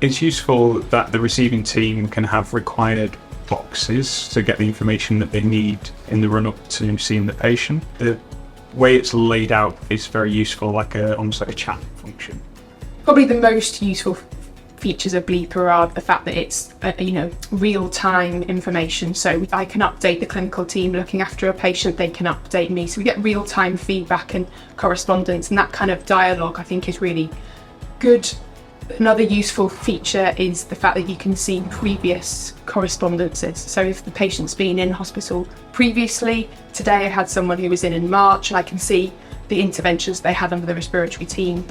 It's useful that the receiving team can have required boxes to get the information that they need in the run-up to seeing the patient. The way it's laid out is very useful, almost like a chat function. Probably the most useful features of Bleepa are the fact that it's real-time information. So I can update the clinical team looking after a patient, they can update me. So we get real-time feedback and correspondence, and that kind of dialogue I think is really good. Another useful feature is the fact that you can see previous correspondences. So if the patient's been in hospital previously, today I had someone who was in March, and I can see the interventions they had under the respiratory team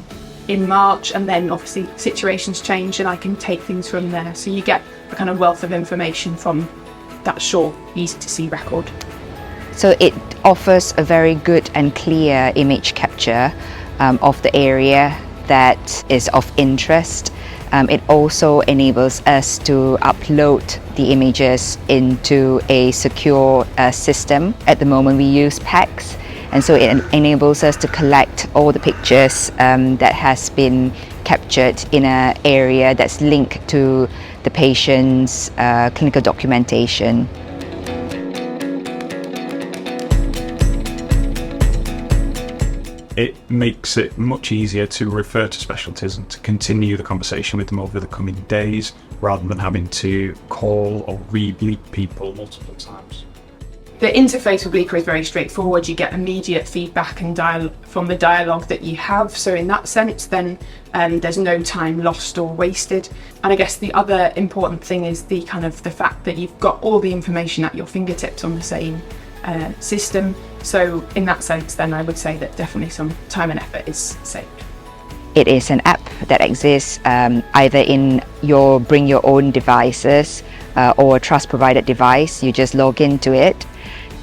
in March, and then obviously situations change and I can take things from there. So you get a kind of wealth of information from that short, easy to see record. So it offers a very good and clear image capture of the area that is of interest. It also enables us to upload the images into a secure system. At the moment we use PACS, and so it enables us to collect all the pictures that has been captured in an area that's linked to the patient's clinical documentation. It makes it much easier to refer to specialties and to continue the conversation with them over the coming days, rather than having to call or re-bleep people multiple times. The interface with Bleepa is very straightforward. You get immediate feedback and from the dialogue that you have. So in that sense, then there's no time lost or wasted. And I guess the other important thing is the fact that you've got all the information at your fingertips on the same system. So in that sense, then I would say that definitely some time and effort is saved. It is an app that exists either in your bring your own devices or a trust provided device. You just log into it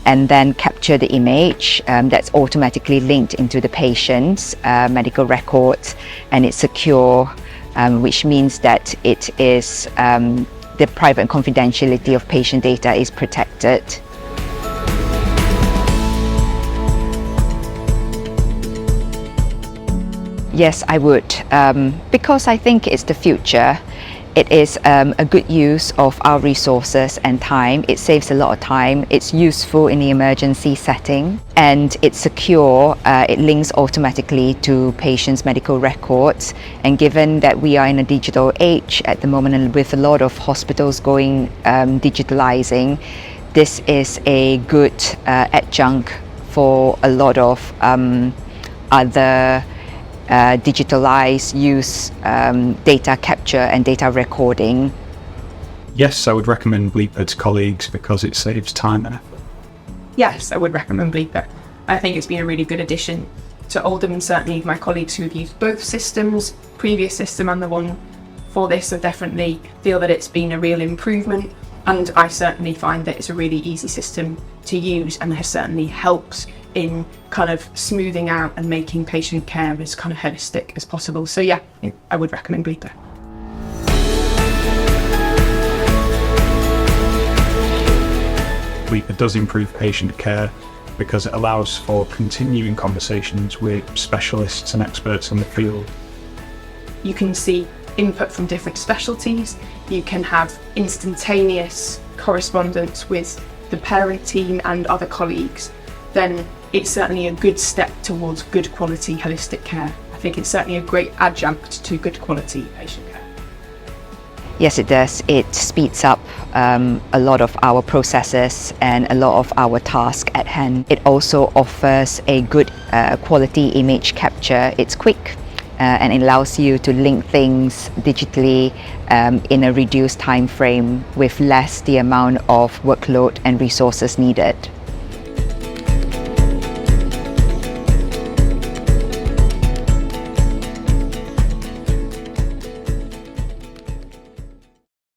and then capture the image that's automatically linked into the patient's medical records, and it's secure, which means that it is the private and confidentiality of patient data is protected. Yes, I would, because I think it's the future. It is a good use of our resources and time. It saves a lot of time. It's useful in the emergency setting, and it's secure. It links automatically to patients' medical records. And given that we are in a digital age at the moment, and with a lot of hospitals going digitalizing, this is a good adjunct for a lot of other digitalized use, data capture and data recording. Yes, I would recommend Bleepa to colleagues because it saves time and effort. Yes, I would recommend Bleepa. I think it's been a really good addition to Oldham, and certainly my colleagues who have used both systems, previous system and the one for this, I definitely feel that it's been a real improvement, and I certainly find that it's a really easy system to use and has certainly helped in kind of smoothing out and making patient care as kind of holistic as possible. So yeah, I would recommend Bleepa. Bleepa does improve patient care because it allows for continuing conversations with specialists and experts in the field. You can see input from different specialties. You can have instantaneous correspondence with the parent team and other colleagues. Then it's certainly a good step towards good quality holistic care. I think it's certainly a great adjunct to good quality patient care. Yes, it does. It speeds up a lot of our processes and a lot of our tasks at hand. It also offers a good quality image capture. It's quick and it allows you to link things digitally in a reduced time frame with less the amount of workload and resources needed.